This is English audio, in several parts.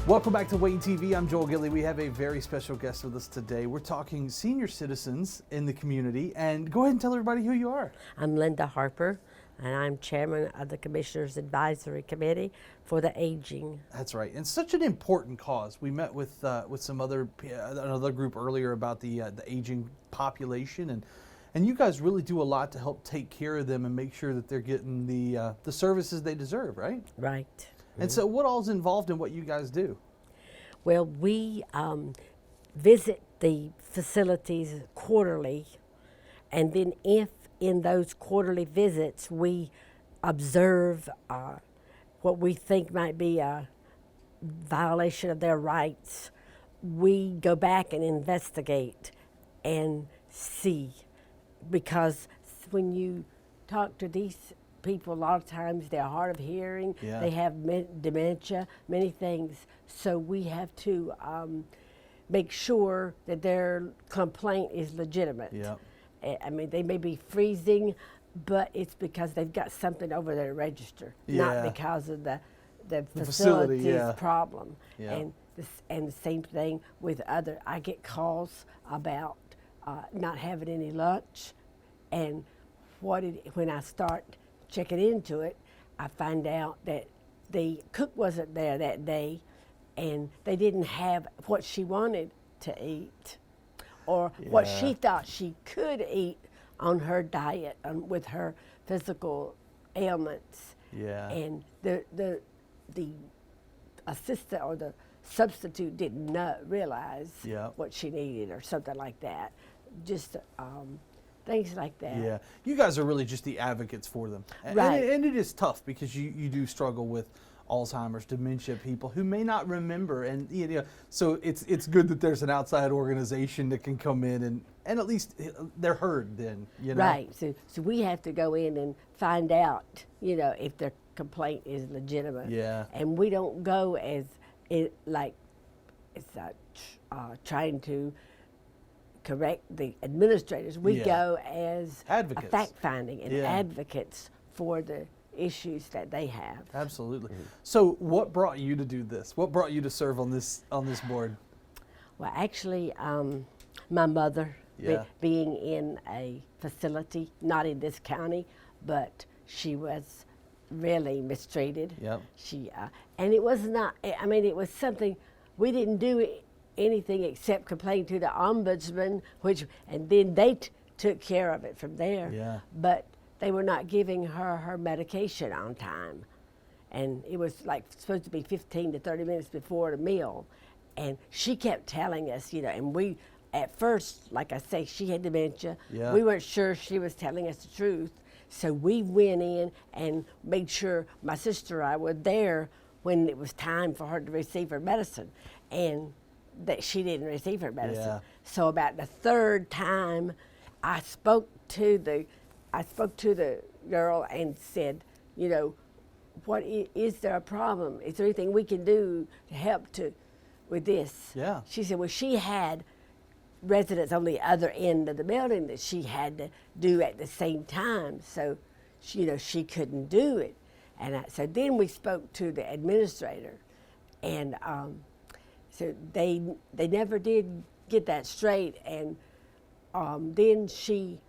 Welcome back to Wayne TV. I'm Joel Gilley. We have a very special guest with us today. We're talking senior citizens in the community. And go ahead and tell everybody who you are. I'm Linda Harper, and I'm chairman of the Commissioners Advisory Committee for the Aging. That's right. And such an important cause. We met with some another group earlier about the aging population, and you guys really do a lot to help take care of them and make sure that they're getting the services they deserve, right? Right. And so what all is involved in what you guys do? Well, we visit the facilities quarterly, and then if in those quarterly visits we observe what we think might be a violation of their rights, we go back and investigate and see. Because when you talk to these people, a lot of times they're hard of hearing, they have dementia, many things. So we have to make sure that their complaint is legitimate. Yeah. I mean, they may be freezing, but it's because they've got something over their register, not because of the facility's problem. Yeah. And the same thing with other. I get calls about not having any lunch, and when I start checking into it, I find out that the cook wasn't there that day, and they didn't have what she wanted to eat, or what she thought she could eat on her diet with her physical ailments. Yeah. And the assistant or the substitute didn't realize what she needed or something like that. Just things like that. Yeah, you guys are really just the advocates for them. Right. And it is tough because you do struggle with Alzheimer's, dementia people who may not remember, and so it's good that there's an outside organization that can come in and at least they're heard then, Right, so we have to go in and find out, if their complaint is legitimate. Yeah. And we don't go as trying to correct the administrators. We go as advocates, fact-finding and advocates for the issues that they have. Absolutely. So what brought you to do this? What brought you to serve on this board? Well, actually, my mother, being in a facility, not in this county, but she was really mistreated. Yep. And it was not, it was something, we didn't do anything except complain to the ombudsman, and then they took care of it from there. Yeah. But they were not giving her medication on time. And it was supposed to be 15 to 30 minutes before the meal. And she kept telling us, and we, at first, like I say, she had dementia. Yeah. We weren't sure she was telling us the truth. So we went in and made sure my sister and I were there when it was time for her to receive her medicine. And that she didn't receive her medicine. Yeah. So about the third time, I spoke to the girl and said, is there a problem? Is there anything we can do to help with this? Yeah. She said, well, she had residents on the other end of the building that she had to do at the same time, so she couldn't do it. And so then we spoke to the administrator, and so they never did get that straight, and then she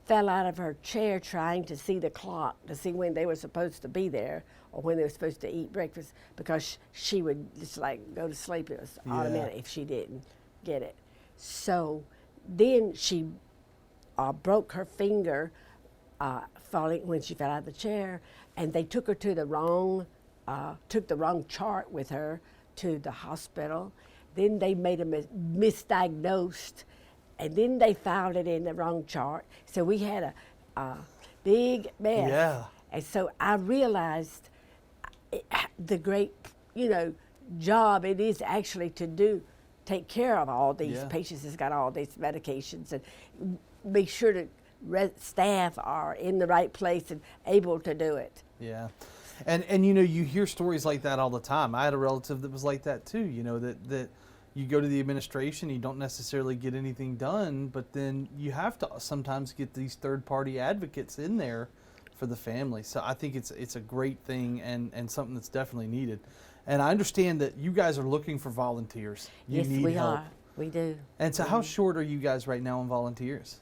fell out of her chair trying to see the clock to see when they were supposed to be there or when they were supposed to eat breakfast, because she would just go to sleep. It was automatic if she didn't get it. So then she broke her finger falling when she fell out of the chair, and they took her to the wrong chart with her to the hospital. Then they made a misdiagnosed, and then they filed it in the wrong chart. So we had a big mess. Yeah. And so I realized the great, job it is actually to take care of all these patients that's got all these medications, and make sure that staff are in the right place and able to do it. Yeah. And you hear stories like that all the time. I had a relative that was like that too, that you go to the administration, you don't necessarily get anything done, but then you have to sometimes get these third-party advocates in there for the family. So I think it's a great thing and something that's definitely needed. And I understand that you guys are looking for volunteers. You Yes, need we help. are. We do. And so how short are you guys right now on volunteers?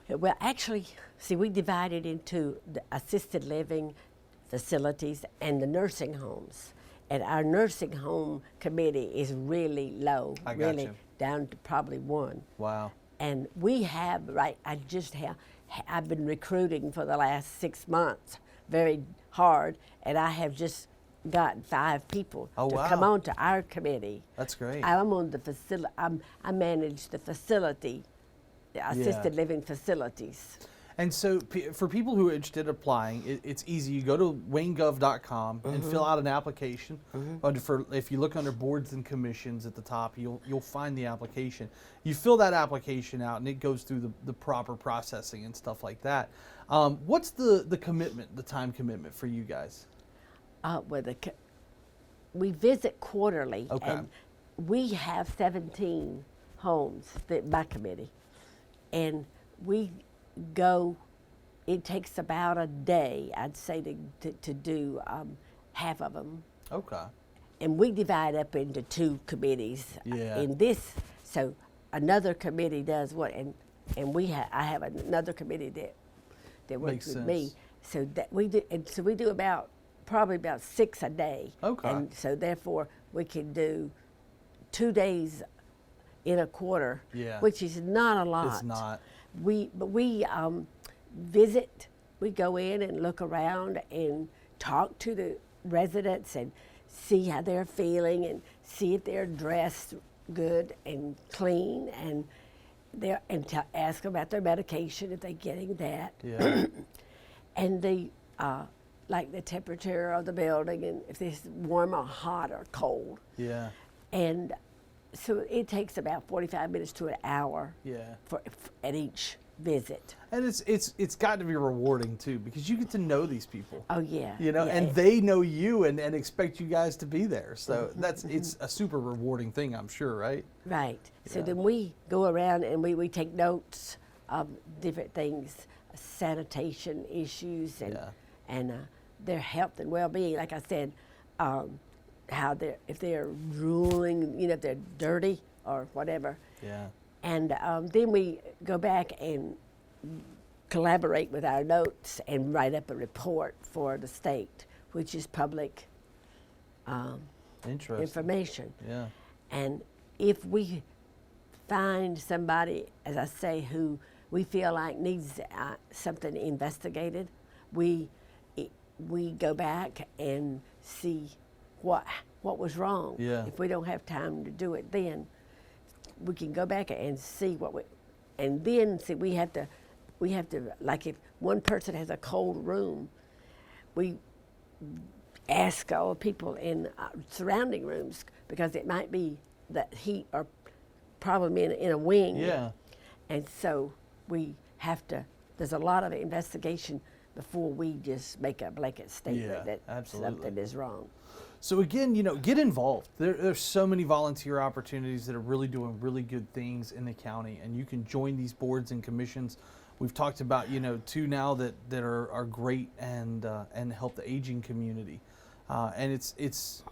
Well, actually, see, we divided into the assisted living facilities and the nursing homes. And our nursing home committee is really low, I got really you. down to probably one. Wow. And we have, I've been recruiting for the last 6 months very hard, and I have just gotten 5 people Oh, to wow. come on to our committee. That's great. I'm on the facility, I manage the facility, the assisted living facilities. And so for people who are interested in applying, it's easy. You go to waynegov.com and fill out an application. If you look under boards and commissions at the top, you'll find the application. You fill that application out and it goes through the proper processing and stuff like that. What's the commitment, the time commitment for you guys? We visit quarterly, Okay. and we have 17 homes, my committee, and we go. It takes about a day, I'd say, to do half of them, Okay. and we divide up into 2 committees. Yeah. In this, so another committee does what, and I have another committee that works Makes with me. sense. So that we do, and so we do probably about 6 a day. Okay. And so therefore we can do 2 days in a quarter, Yeah. which is not a lot. It's not. We visit. We go in and look around and talk to the residents and see how they're feeling and see if they're dressed good and clean and ask about their medication if they're getting that. Yeah. And like the temperature of the building and if it's warm or hot or cold. Yeah. And so it takes about 45 minutes to an hour Yeah. at each visit. And it's got to be rewarding too, because you get to know these people. Oh yeah. You know, yeah. and they know you and expect you guys to be there. So it's a super rewarding thing, I'm sure, right? Right. So Yeah. then we go around and we take notes of different things, sanitation issues and their health and well-being. Like I said, if they're drooling, if they're dirty or whatever. Yeah. And then we go back and collaborate with our notes and write up a report for the state, which is public Interesting. information. Yeah. And if we find somebody, as I say, who we feel like needs something investigated, we go back and see what was wrong. Yeah. If we don't have time to do it then, we can go back and see and then see we have to like if one person has a cold room, we ask all the people in surrounding rooms because it might be that heat or problem in a wing. Yeah. And so we have to, there's a lot of investigation before we just make a blanket statement Yeah, that absolutely. something is wrong. So again, get involved. There's so many volunteer opportunities that are really doing really good things in the county, and you can join these boards and commissions. We've talked about 2 now that are great and help the aging community, and it's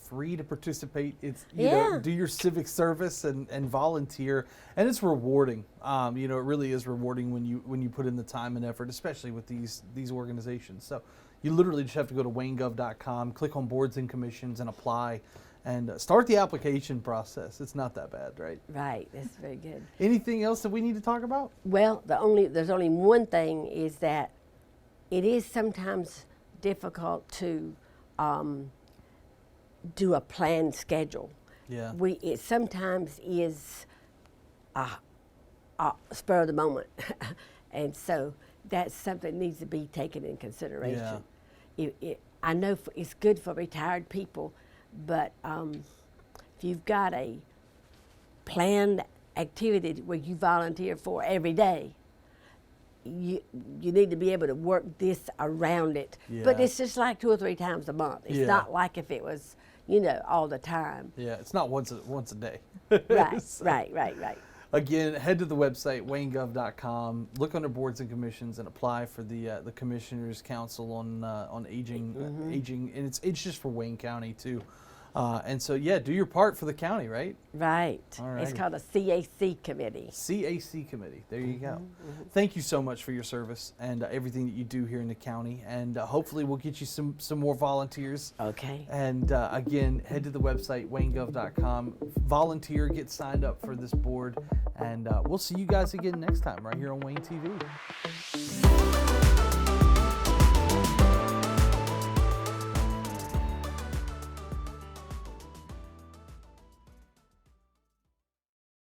free to participate. It's do your civic service and volunteer, and it's rewarding. It really is rewarding when you put in the time and effort, especially with these organizations. So you literally just have to go to waynegov.com, click on boards and commissions, and apply, and start the application process. It's not that bad, right? Right, that's very good. Anything else that we need to talk about? Well, there's only one thing is that it is sometimes difficult to do a planned schedule. Yeah. It sometimes is a spur of the moment, and so that's something that needs to be taken in consideration. I know it's good for retired people, but if you've got a planned activity where you volunteer for every day, you need to be able to work this around it. But Yeah. it's just like 2 or 3 times a month. It's not like if it was, all the time. Yeah, it's not once a day. Right, So, right. Again, head to the website, waynegov.com, look under boards and commissions, and apply for the Commissioners Council on Aging, and it's just for Wayne County too. And so, yeah, do your part for the county, right? Right. All It's righty. called a CAC committee. CAC committee. There you go. Thank you so much for your service and everything that you do here in the county. And hopefully we'll get you some more volunteers. Okay. And again, head to the website, waynegov.com. Volunteer, get signed up for this board. And we'll see you guys again next time right here on Wayne TV.